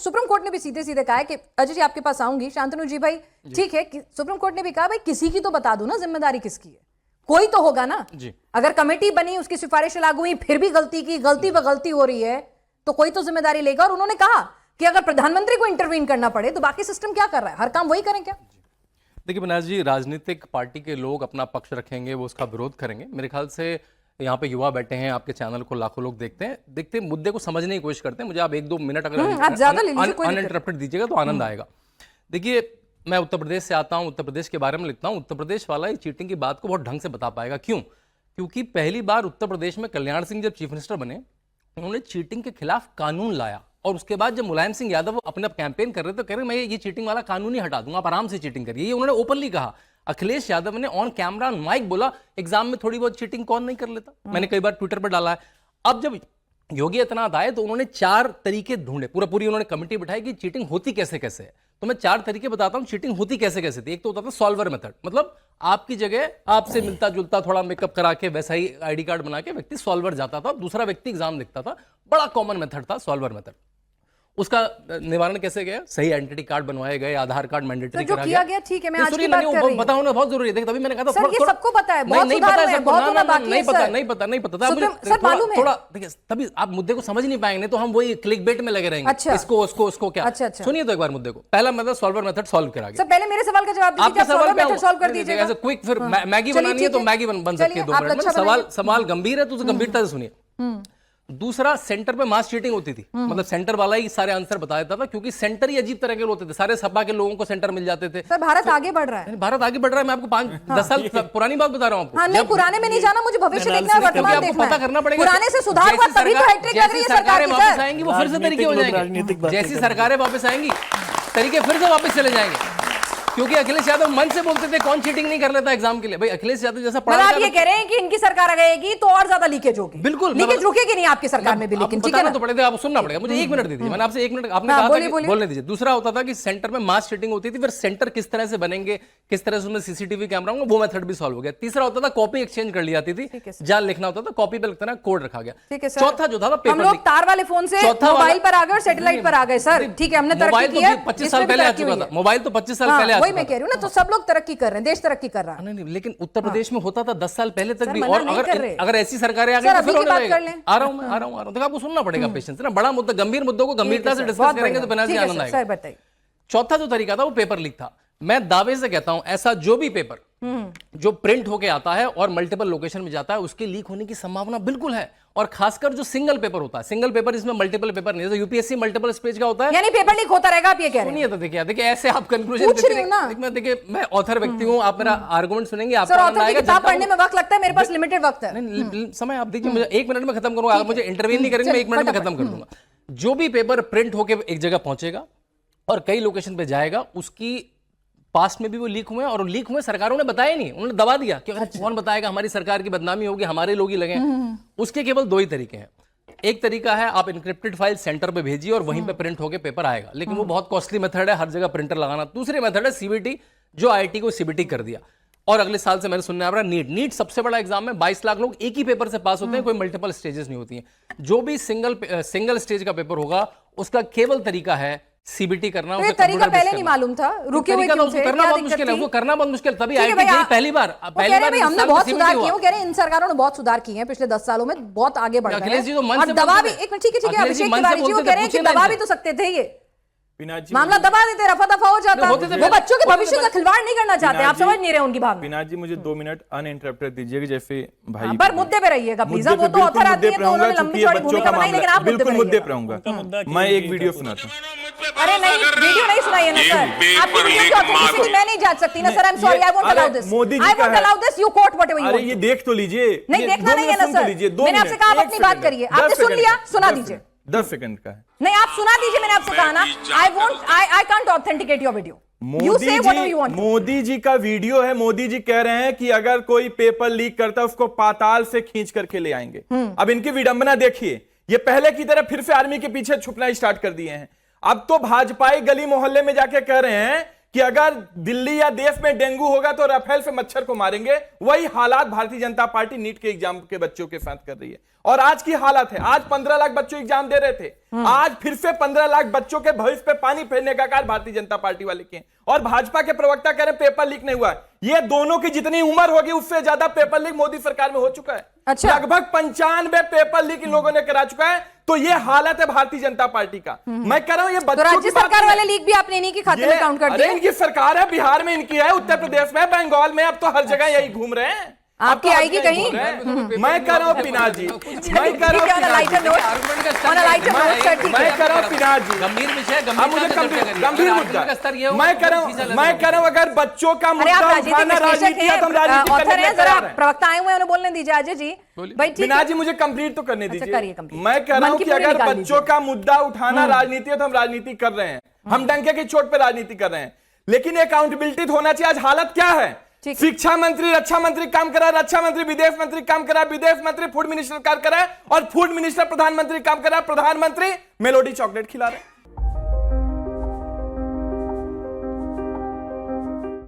Supreme court ने भी सीधे सीधे कहा है कि अजय जी आपके पास आऊंगी, शांतनु जी भाई ठीक है, सुप्रीम कोर्ट ने भी कहा भाई किसी की तो बता दो ना जिम्मेदारी किसकी है, कोई तो होगा ना जी। अगर कमेटी बनी, उसकी सिफारिशें लागू हुई, फिर भी गलती की, गलती व गलती हो रही है, तो कोई तो जिम्मेदारी लेगा। और उन्होंने कहा कि अगर प्रधानमंत्री को इंटरवीन करना पड़े तो बाकी सिस्टम क्या कर रहा है, हर काम वही करें क्या? देखिए बनास जी, राजनीतिक पार्टी के लोग अपना पक्ष रखेंगे, वो उसका विरोध करेंगे। मेरे ख्याल से यहाँ पे युवा बैठे हैं, आपके चैनल को लाखों लोग देखते हैं, मुद्दे को समझने की कोशिश करते हैं। मुझे आप 1-2 मिनट अगर अनइंटरप्टेड दीजिएगा तो आनंद आएगा। देखिए, मैं उत्तर प्रदेश से आता हूँ, उत्तर प्रदेश के बारे में लिखता हूँ। उत्तर प्रदेश वाला ये चीटिंग की बात को बहुत ढंग से बता पाएगा। क्यों? क्योंकि पहली बार उत्तर प्रदेश में कल्याण सिंह जब चीफ मिनिस्टर बने, उन्होंने चीटिंग के खिलाफ कानून लाया। और उसके बाद जब मुलायम सिंह यादव अपने कैंपेन कर रहे थे, तो कह रहे मैं ये चीटिंग वाला कानून ही हटा दूंगा, आप आराम से चीटिंग करिए, ये उन्होंने ओपनली कहा। अखिलेश यादव ने ऑन कैमरा माइक बोला, एग्जाम में थोड़ी बहुत चीटिंग कौन नहीं कर लेता। मैंने कई बार ट्विटर पर डाला है। अब जब योगी आदित्यनाथ आए तो उन्होंने 4 तरीके ढूंढे, पूरी उन्होंने कमेटी बिठाई कि चीटिंग होती कैसे कैसे है। तो मैं 4 तरीके बताता हूं चीटिंग होती कैसे कैसे थी। एक तो होता था सॉल्वर मेथड, मतलब आपकी जगह आपसे मिलता जुलता थोड़ा मेकअप करा के वैसा ही आईडी कार्ड बना के व्यक्ति सॉल्वर जाता था, दूसरा व्यक्ति एग्जाम लिखता था। बड़ा कॉमन मेथड था सॉल्वर मेथड। उसका निवारण कैसे गया? सही आइडेंटिटी कार्ड बनवाए गए, आधार कार्ड मैंडेटरी करा गया। ठीक है, मैं आज की बात कर रही हूं। पता होना बहुत जरूरी है। देखिए, तभी मैंने कहा था सर, ये सबको पता है, बहुत नहीं सुधार पता है, बहुत होना बाकी है। नहीं पता सर, मालूम है थोड़ा। देखिए, तभी आप मुद्दे को समझ नहीं पाएंगे, तो हम वही क्लिकबेट में लगे रहेंगे। अच्छा। इसको क्या। सुनिए तो एक बार मुद्दे को। पहला मेथड सॉल्वर मेथड सॉल्व करा गया। सर, पहले मेरे सवाल का जवाब दीजिए, सॉल्वर मेथड सॉल्व कर दीजिएगा। ऐसे क्विक, फिर मैगी बनानी है तो मैगी बन सकती है 2 मिनट में। सवाल गंभीर है तो उसे गंभीरता से सुनिए। दूसरा, सेंटर पे मास चीटिंग होती थी, मतलब सेंटर वाला ही सारे आंसर बता देता था, क्योंकि सेंटर ही अजीब तरह के होते थे। सारे सपा के लोगों को सेंटर मिल जाते थे। सर, भारत आगे बढ़ रहा है। भारत आगे बढ़ रहा है। मैं आपको 5-10 साल पुरानी बात बता रहा हूं आपको। हाँ, नहीं, पुराने में नहीं जाना, मुझे भविष्य देखना है, वर्तमान देखना है। पता करना पड़ेगा। पुराने से सुधार हुआ तभी तो हैट्रिक लग रही है सरकार की। वापस आएंगी वो फिर से तरीके हो जाएंगे। जैसी सरकारें वापस आएंगी, तरीके फिर से वापस चले जाएंगे। क्योंकि अखिलेश यादव मन से बोलते थे कौन चीटिंग नहीं कर लेता एग्जाम के लिए। भाई, अखिलेश यादव जैसा पढ़ा, आप ये कह रहे हैं कि इनकी सरकार आ गई तो और ज्यादा लीकेज होगी। बिल्कुल लीकेज रुकेगी नहीं आपकी सरकार में भी, लेकिन ठीक है ना, तो पड़ेगा, आपको सुनना पड़ेगा। मुझे 1 मिनट दीजिए, मैंने आपसे 1 मिनट आपने कहा था बोलने दीजिए। दूसरा होता था कि सेंटर में मास चीटिंग होती थी, फिर सेंटर किस तरह से बनेंगे, किस तरह से उसमें सीसीटीवी कैमरा होंगे, वो मेथड भी सॉल्व हो गया। तीसरा होता था कॉपी एक्सचेंज कर ली जाती थी, जहां लिखना होता था कॉपी पे लिखना, कोड रखा गया। चौथा जो था पेपर, हम लोग तार वाले फोन से मोबाइल पर आ गए और सैटेलाइट पर आ गए। सर ठीक है, हमने तरक्की की है। 25 साल पहले आ चुका था मोबाइल, तो 25 साल पहले। वही मैं कह रही हूँ ना, तो सब लोग तरक्की कर रहे हैं, देश तरक्की कर रहा है। नहीं, लेकिन उत्तर प्रदेश में होता था 10 साल पहले तक भी। और अगर ऐसी सरकारें आ गई तो फिर होने लगेगा। आ रहा हूं। देखो, आपको सुनना पड़ेगा पेशेंस ना। बड़ा मुद्दा, गंभीर मुद्दों को गंभीरता से डिस्कस करेंगे तो बनारस आनंद आएगा। चौथा जो तरीका था वो पेपर लीक था। मैं दावे से कहता हूं, ऐसा जो भी पेपर जो प्रिंट होके आता है और मल्टीपल लोकेशन में जाता है, उसके लीक होने की संभावना बिल्कुल है। और खासकर जो सिंगल पेपर होता है, सिंगल पेपर, इसमें मल्टीपल पेपर नहीं, जैसे यूपीएससी मल्टीपल स्टेज का होता है, यानी पेपर लीक होता रहेगा, आप ये कह रहे हैं। सुनिए तो देखिए ऐसे आप कंक्लूजन देखिए, मैं ऑथर व्यक्ति हूं, आप मेरा आर्गुमेंट सुनेंगे, आपको किताब पढ़ने में वक्त लगता है, मेरे पास लिमिटेड वक्त है। समय आप देखिए, मुझे 1 मिनट में खत्म करूंगा, आप मुझे इंटरव्यू नहीं करेंगे, मैं 1 मिनट में खत्म कर दूंगा। जो भी पेपर प्रिंट होकर एक जगह पहुंचेगा और कई लोकेशन पे जाएगा, उसकी पास्ट में भी वो लीक हुए हैं, और लीक हुए सरकारों ने बताया नहीं, उन्होंने दबा दिया कि कौन बताएगा, हमारी सरकार की बदनामी होगी, हमारे लोग ही लगे। उसके केवल 2 ही तरीके हैं। एक तरीका है आप इनक्रिप्टेड फाइल सेंटर पे भेजिए और वहीं पे प्रिंट होके पेपर आएगा, लेकिन वो बहुत कॉस्टली मेथड है, हर जगह प्रिंटर लगाना। दूसरी मेथड है सीबीटी, जो आईआईटी को सीबीटी कर दिया। और अगले साल से मैंने सुनने आ रहा है नीट सबसे बड़ा एग्जाम है, 22 लाख लोग एक ही पेपर से पास होते हैं, कोई मल्टीपल स्टेजेस नहीं होती हैं। जो भी सिंगल स्टेज का पेपर होगा, उसका केवल तरीका है सीबीटी करना। तो तरीका पहले नहीं मालूम था, रुके हुए क्यों थे? करना बहुत मुश्किल है, वो करना बहुत मुश्किल, तभी आई पहली बार हमने बहुत सुधार किए। कह रहे हैं इन सरकारों ने बहुत सुधार किए हैं पिछले 10 सालों में, बहुत आगे बढ़ रहे हैं। और दबा भी, एक मिनट, ठीक है, अभिषेक तिवारी जी वो कह रहे हैं कि दबा भी तो सकते थे, ये मामला दबा देते, रफा दफा हो जाता। वो बच्चों के भविष्य का खिलवाड़ नहीं करना चाहते, आप समझ नहीं रहे उनकी भावना। विनाश जी, मुझे 2 मिनट अनइंटरप्टेड दीजिएगा, जैसे भाई पर मुद्दे पे रहिएगा प्लीज। वो तो ऑथर आदमी है, तो उन्होंने लंबी चौड़ी भूमिका बनाई, लेकिन आप बिल्कुल मुद्दे पे रहूंगा। मैं एक वीडियो सुनाता हूं। अरे नहीं, वीडियो नहीं सुनाइए ना सर, आपकी वीडियो की ऑथेंटिसिटी मैं नहीं जांच सकती ना sir. I am sorry, I won't allow this, I won't allow this, you quote whatever you want. अरे ये देख तो लीजिए। नहीं, देखना नहीं है ना सर, मैंने आपसे कहा आप अपनी बात करिए, आपने सुन लिया, सुना दीजिए। 10 सेकंड का है। नहीं, आप सुना दीजिए, मैंने आपसे कहा ना, I can't authenticate your video. Modi ji का वीडियो है। मोदी जी कह रहे हैं कि अगर कोई पेपर लीक करता है उसको पाताल से खींच करके ले आएंगे। अब इनकी विडंबना देखिए, ये पहले की तरह फिर से आर्मी के पीछे छुपना स्टार्ट कर दिए हैं। अब तो भाजपाई गली मोहल्ले में जाके कह रहे हैं कि अगर दिल्ली या देश में डेंगू होगा तो राफेल से मच्छर को मारेंगे। वही हालात भारतीय जनता पार्टी नीट के एग्जाम के बच्चों के साथ कर रही है। और आज की हालत है, आज 15 लाख बच्चों एग्जाम दे रहे थे, आज फिर से 15 लाख बच्चों के भविष्य पे पानी फेरने का कार्य भारतीय जनता पार्टी वाले किए। और भाजपा के प्रवक्ता कह रहे हैं पेपर लीक नहीं हुआ है। ये दोनों की जितनी उम्र होगी उससे ज्यादा पेपर लीक मोदी सरकार में हो चुका है। अच्छा। लगभग 95 पेपर लीक इन लोगों ने करा चुका है। तो ये हालत है भारतीय जनता पार्टी का। मैं कह रहा हूं ये तो बच्चों राज्य की बात सरकार नहीं है। वाले लीग भी आपने इन्हीं के खाते में काउंट कर अरे दिए? इनकी सरकार है, बिहार में इनकी है, उत्तर प्रदेश में, बंगाल में, अब तो हर जगह यही घूम रहे हैं। आपकी आएगी कहीं? मैं कह रहा हूं पिनाक जी, मैं कह रहा हूं On a lighter note, Pinaka जी, गंभीर विषय, अब मुझे गंभीर मुद्दा, मैं कह रहा हूं अगर बच्चों का अरे आप मुद्दा राजनीतिक उठाना विश्लेषक राजनीति है तो हम हैं, राजनीति ऑथर करने हैं, के जरा तैयार हैं। प्रवक्ता आए हुए हैं, उन्हें बोलने दीजिए अजय जी। भाई ठीक पिनाक है। जी मुझे कंप्लीट तो करने अच्छा, दीजिए। करिए complete। मैं कह रहा मन हूं की कि पूरी अगर निकाल बच्चों लीजिए। का मुद्दा उठाना राजनीति है तो हम राजनीति कर रहे हैं, हम डंके की चोट पे राजनीति कर रहे हैं, लेकिन अकाउंटेबिलिटी होना चाहिए। आज हालत क्या है? शिक्षा मंत्री, रक्षा मंत्री काम करा, रक्षा मंत्री विदेश मंत्री काम करा, विदेश मंत्री फूड मिनिस्टर काम करा, और फूड मिनिस्टर प्रधानमंत्री काम करा, प्रधानमंत्री मेलोडी चॉकलेट खिला रहे।